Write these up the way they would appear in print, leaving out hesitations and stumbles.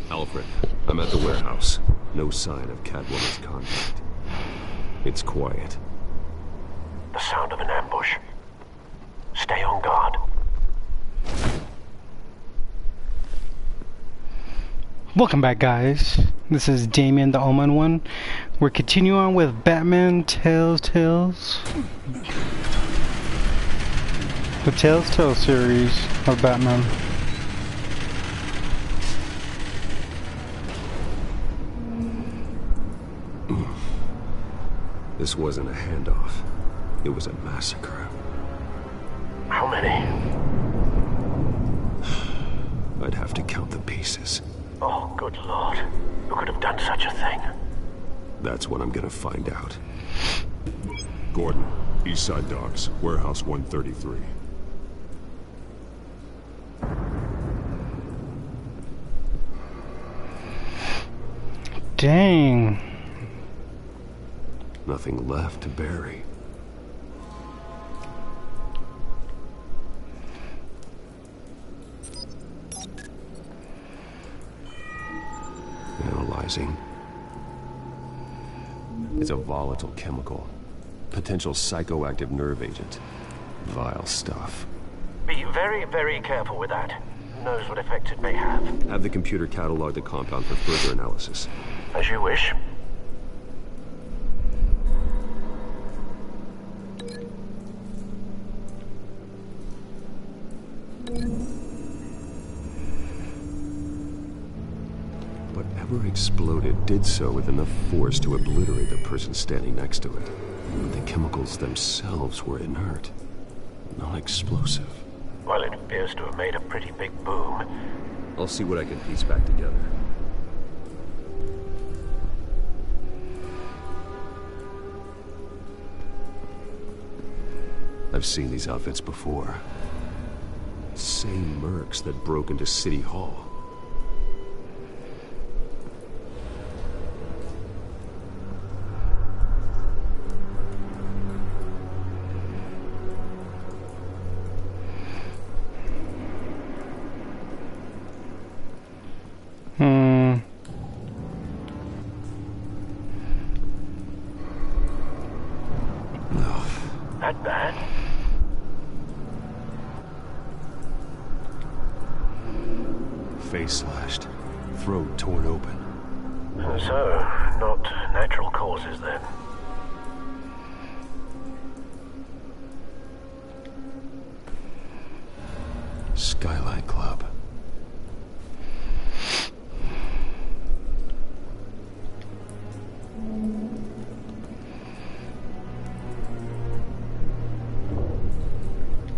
Alfred, I'm at the warehouse. No sign of Catwoman's contact. It's quiet. The sound of an ambush. Stay on guard. Welcome back, guys. This is Damien, the Omen One. We're continuing on with Batman Telltale. The Telltale series of Batman. This wasn't a handoff. It was a massacre. How many? I'd have to count the pieces. Oh, good Lord. Who could have done such a thing? That's what I'm gonna find out. Gordon, Eastside Docks, Warehouse 133. Dang. Nothing left to bury. Analyzing. It's a volatile chemical. Potential psychoactive nerve agent. Vile stuff. Be very, very careful with that. Who knows what effect it may have. Have the computer catalog the compound for further analysis. As you wish. Whatever exploded did so with enough force to obliterate the person standing next to it. But the chemicals themselves were inert, not explosive. Well, it appears to have made a pretty big boom. I'll see what I can piece back together. I've seen these outfits before. Same mercs that broke into City Hall. That bad? Face slashed, throat torn open. So, not natural causes then. Skylight Club.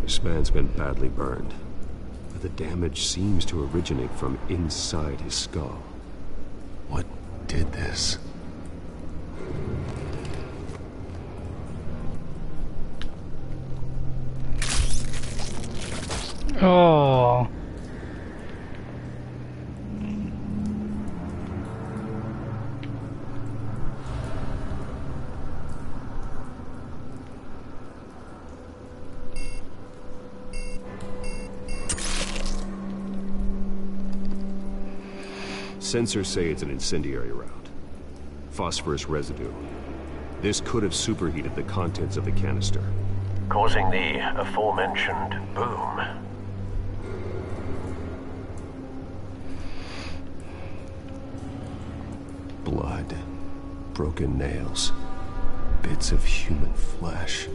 This man's been badly burned, but the damage seems to originate from inside his skull. What did this? Oh. Sensors say it's an incendiary round. Phosphorus residue. This could have superheated the contents of the canister, Causing the aforementioned boom. Blood, broken nails, bits of human flesh.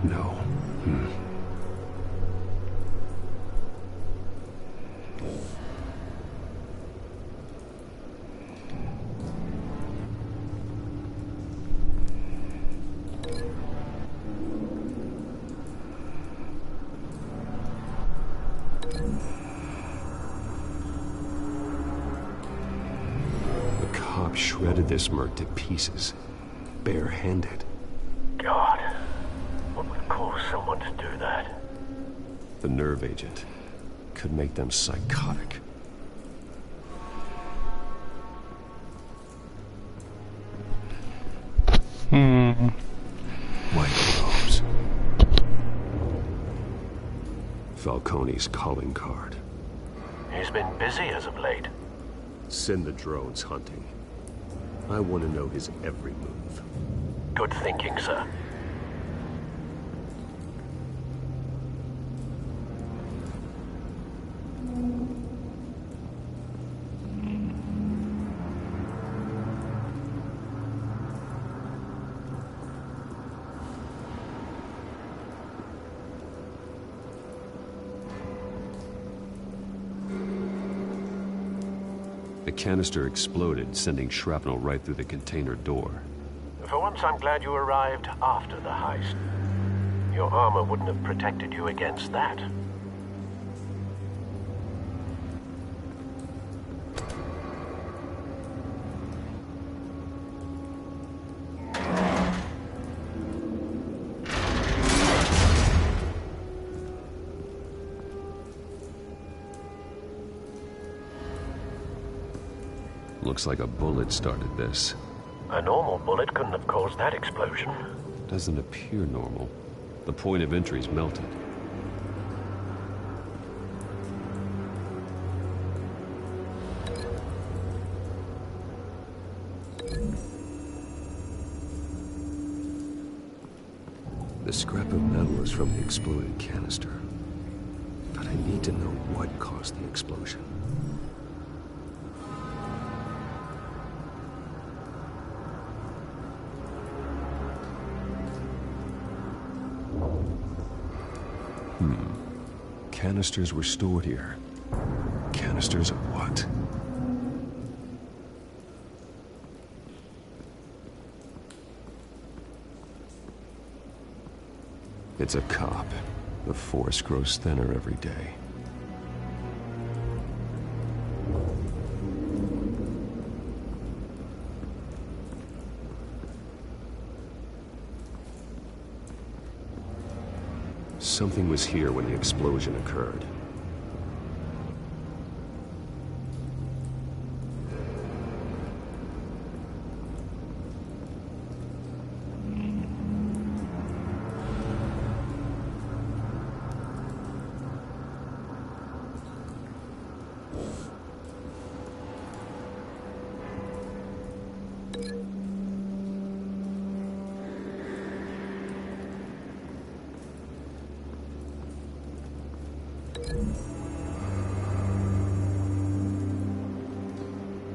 No. The cop shredded this merc to pieces, barehanded. God, what would cause someone to do that? The nerve agent could make them psychotic. White robes. Falcone's calling card. He's been busy as of late. Send the drones hunting. I want to know his every move. Good thinking, sir. The canister exploded, sending shrapnel right through the container door. For once, I'm glad you arrived after the heist. Your armor wouldn't have protected you against that. Looks like a bullet started this. A normal bullet couldn't have caused that explosion. Doesn't appear normal. The point of entry's melted. The scrap of metal is from the exploded canister. But I need to know what caused the explosion. Canisters were stored here. Canisters of what? It's a cop. The force grows thinner every day. Something was here when the explosion occurred.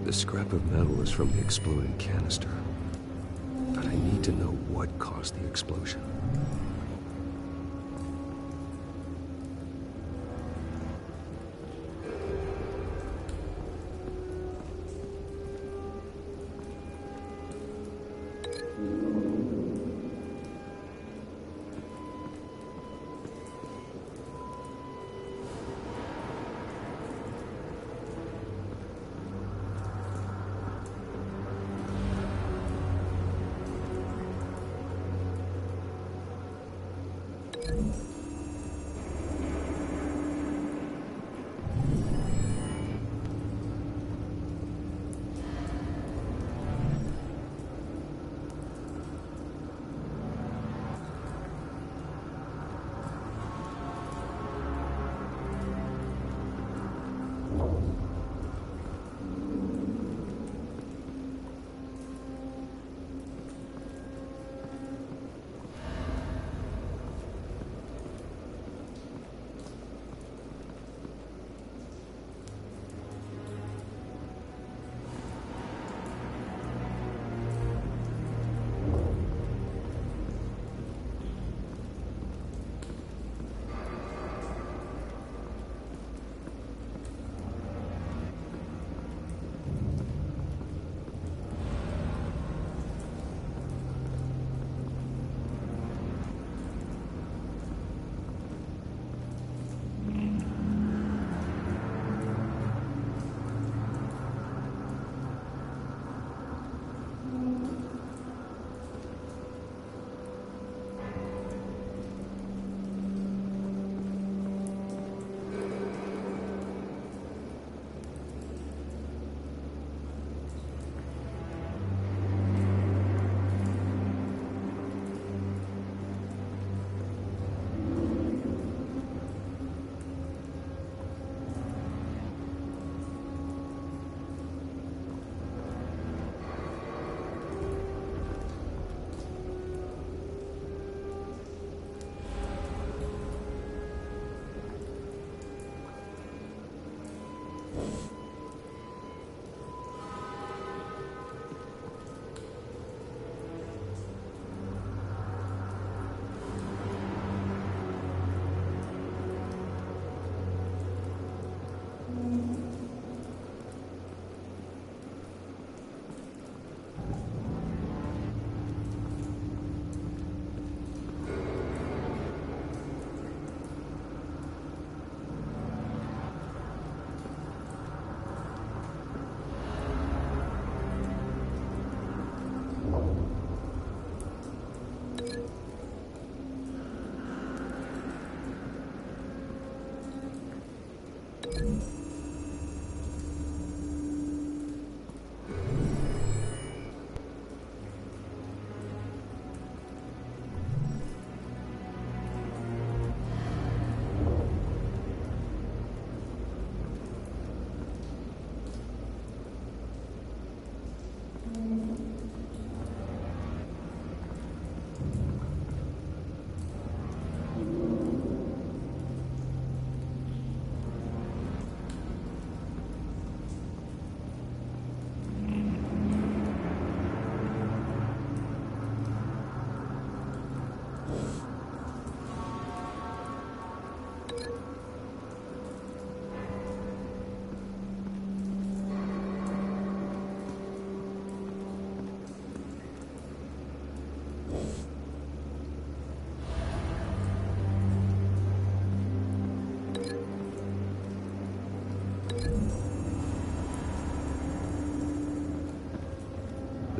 The scrap of metal is from the exploded canister. But I need to know what caused the explosion.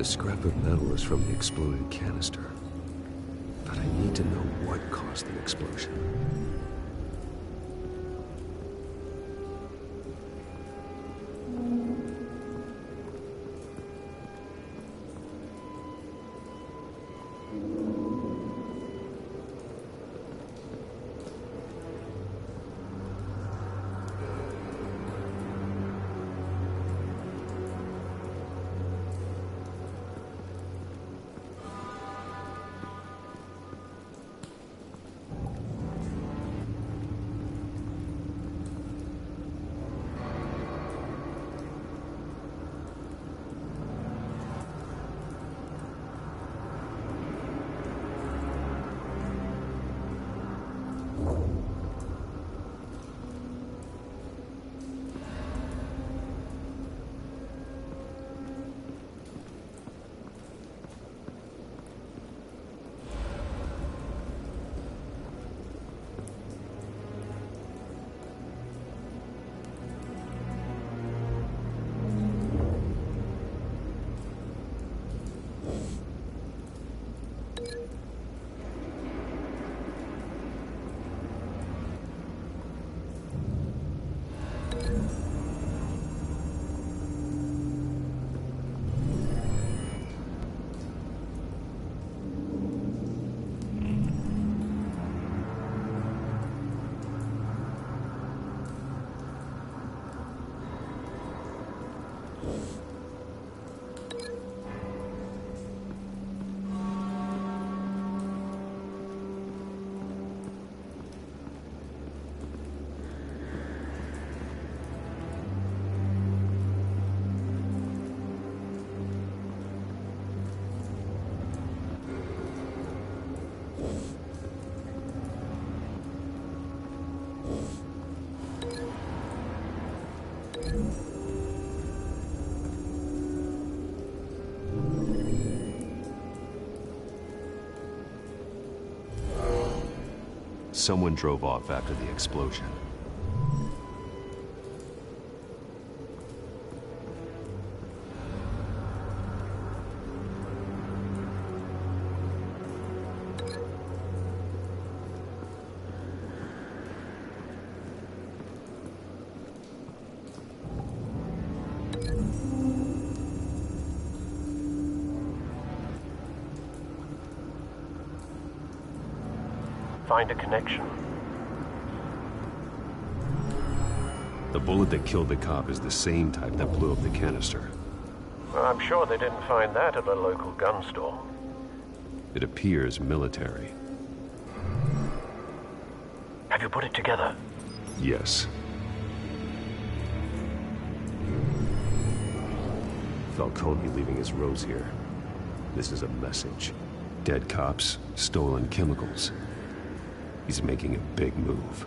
The scrap of metal is from the exploded canister. But I need to know what caused the explosion. Someone drove off after the explosion. Find a connection. The bullet that killed the cop is the same type that blew up the canister. Well, I'm sure they didn't find that at the local gun store. It appears military. Have you put it together? Yes. Falcone leaving his rose here. This is a message. Dead cops, stolen chemicals. He's making a big move.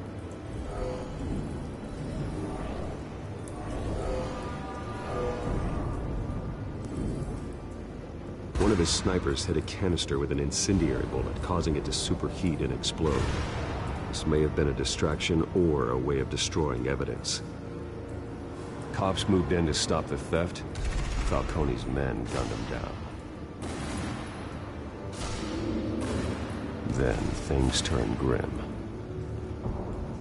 One of his snipers hit a canister with an incendiary bullet, causing it to superheat and explode. This may have been a distraction or a way of destroying evidence. Cops moved in to stop the theft. Falcone's men gunned him down. Then things turned grim.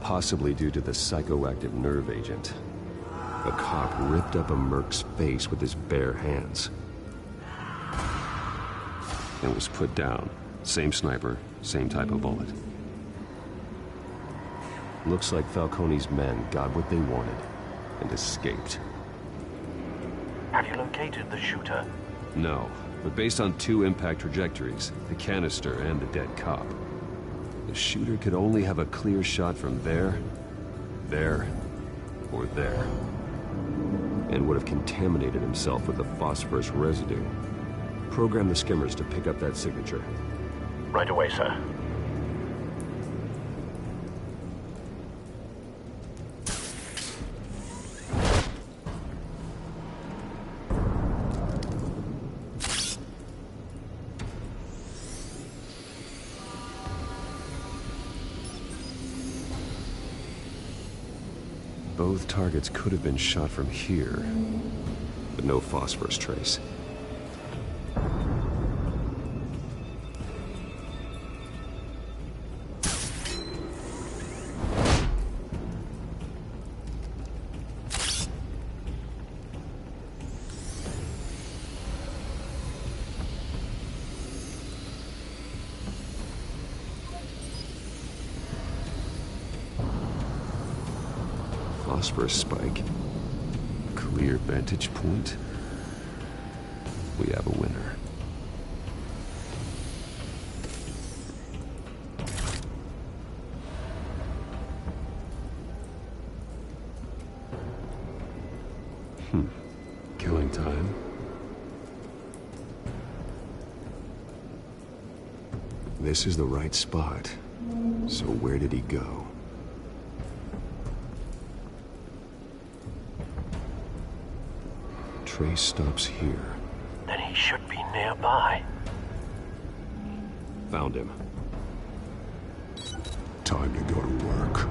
possibly due to the psychoactive nerve agent. A cop ripped up a merc's face with his bare hands. And was put down. Same sniper, same type of bullet. Looks like Falcone's men got what they wanted and escaped. Have you located the shooter? No, but based on 2 impact trajectories, the canister and the dead cop, the shooter could only have a clear shot from there, or there. And would have contaminated himself with the phosphorus residue. Program the skimmers to pick up that signature. Right away, sir. Both targets could have been shot from here, but no phosphorus trace. Phosphorus spike. Clear vantage point. We have a winner. Killing time. This is the right spot. So where did he go? Trace stops here. Then he should be nearby. Found him. Time to go to work.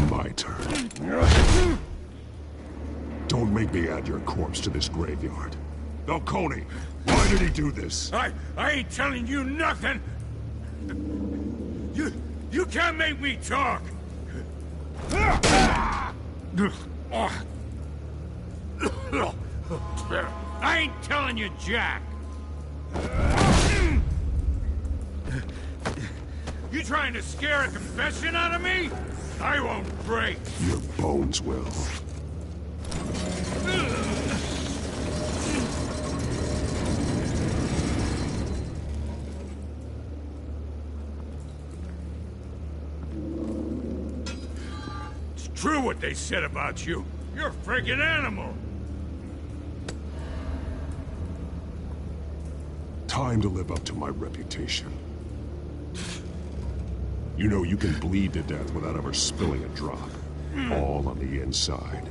My turn. Don't make me add your corpse to this graveyard. Falcone, why did he do this? I ain't telling you nothing! You can't make me talk! I ain't telling you jack! You trying to scare a confession out of me? I won't break! Your bones will. True what they said about you. You're a freaking animal. Time to live up to my reputation. You know you can bleed to death without ever spilling a drop. All on the inside.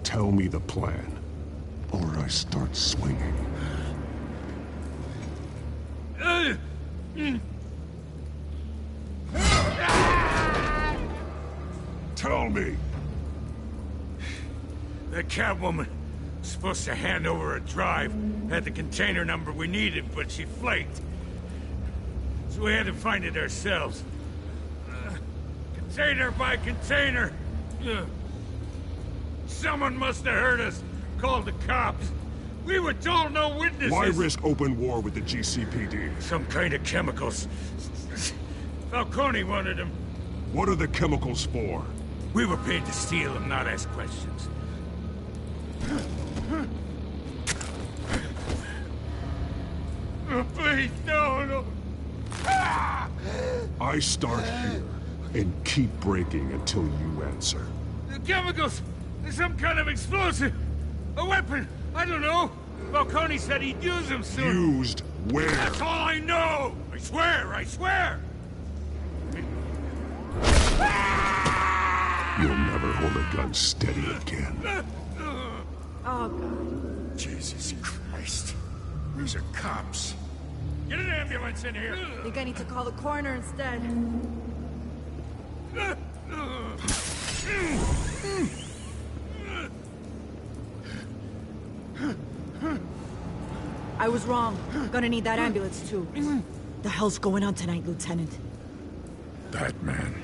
Tell me the plan, or I start swinging. Tell me! The Catwoman was supposed to hand over a drive, had the container number we needed, but she flaked. So we had to find it ourselves. Container by container. Someone must have heard us, called the cops. We were told no witnesses. Why risk open war with the GCPD? Some kind of chemicals. Falcone wanted them. What are the chemicals for? We were paid to steal them, not ask questions. Please, no. I start here and keep breaking until you answer. The chemicals! There's some kind of explosive! A weapon! I don't know! Falcone said he'd use them soon! Used where? That's all I know! I swear! You'll never hold a gun steady again. Oh, God. Jesus Christ. These are cops. Get an ambulance in here! I think I need to call the coroner instead. I was wrong. Gonna need that ambulance too. The hell's going on tonight, Lieutenant? Batman.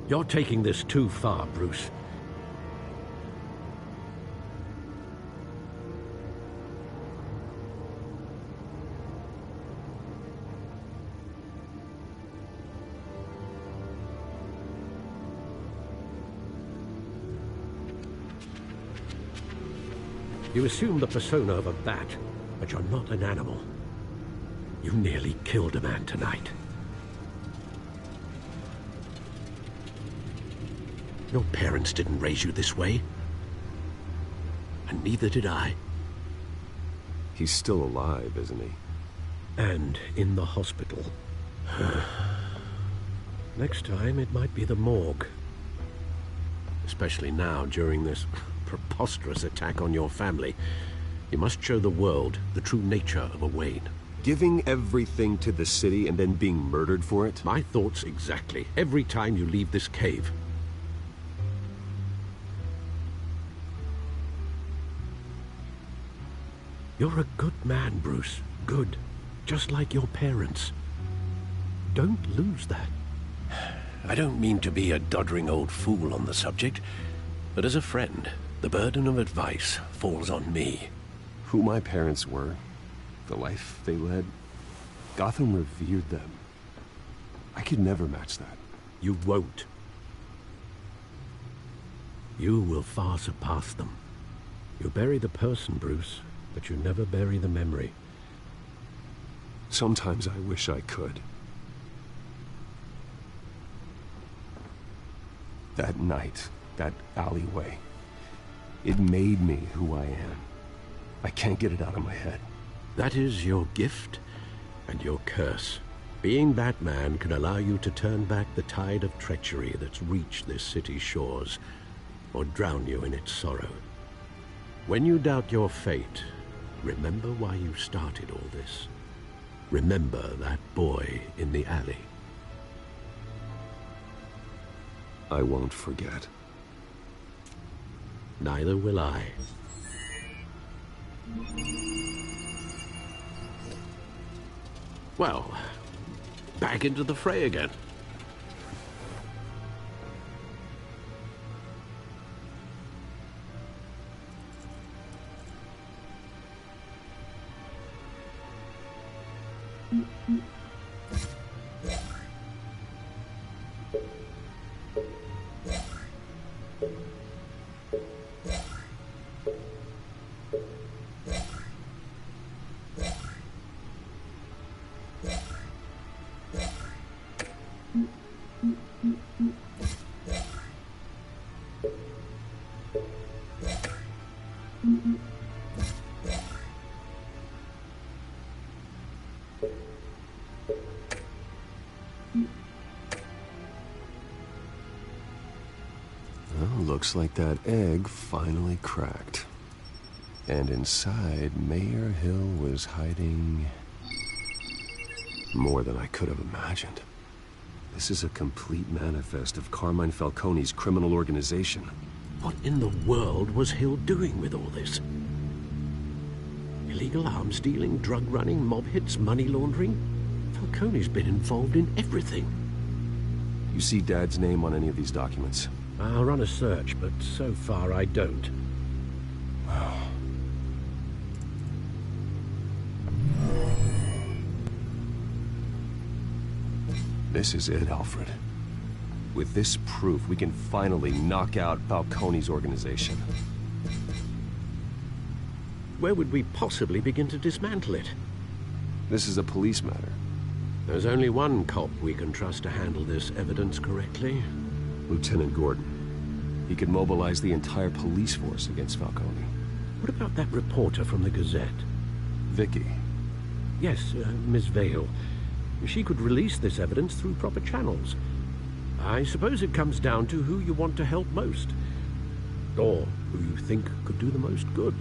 You're taking this too far, Bruce. You assume the persona of a bat, but you're not an animal. You nearly killed a man tonight. Your parents didn't raise you this way. And neither did I. He's still alive, isn't he? And in the hospital. Next time, it might be the morgue. Especially now, during this preposterous attack on your family. You must show the world the true nature of a Wayne. Giving everything to the city and then being murdered for it? My thoughts exactly. Every time you leave this cave. You're a good man, Bruce. Good. Just like your parents. Don't lose that. I don't mean to be a doddering old fool on the subject, but as a friend, the burden of advice falls on me. Who my parents were, the life they led, Gotham revered them. I could never match that. You won't. You will far surpass them. You bury the person, Bruce, but you never bury the memory. Sometimes I wish I could. That night, that alleyway, it made me who I am. I can't get it out of my head. That is your gift and your curse. Being Batman can allow you to turn back the tide of treachery that's reached this city's shores, or drown you in its sorrow. When you doubt your fate, remember why you started all this. Remember that boy in the alley. I won't forget. Neither will I. Well, back into the fray again. Looks like that egg finally cracked. And inside, Mayor Hill was hiding more than I could have imagined. This is a complete manifest of Carmine Falcone's criminal organization. What in the world was Hill doing with all this? Illegal arms dealing, drug running, mob hits, money laundering? Falcone's been involved in everything. You see Dad's name on any of these documents? I'll run a search, but so far I don't. This is it, Alfred. With this proof, we can finally knock out Falcone's organization. Where would we possibly begin to dismantle it? This is a police matter. There's only one cop we can trust to handle this evidence correctly. Lieutenant Gordon. He could mobilize the entire police force against Falcone. What about that reporter from the Gazette? Vicky. Yes, Miss Vale. She could release this evidence through proper channels. I suppose it comes down to who you want to help most. Or who you think could do the most good.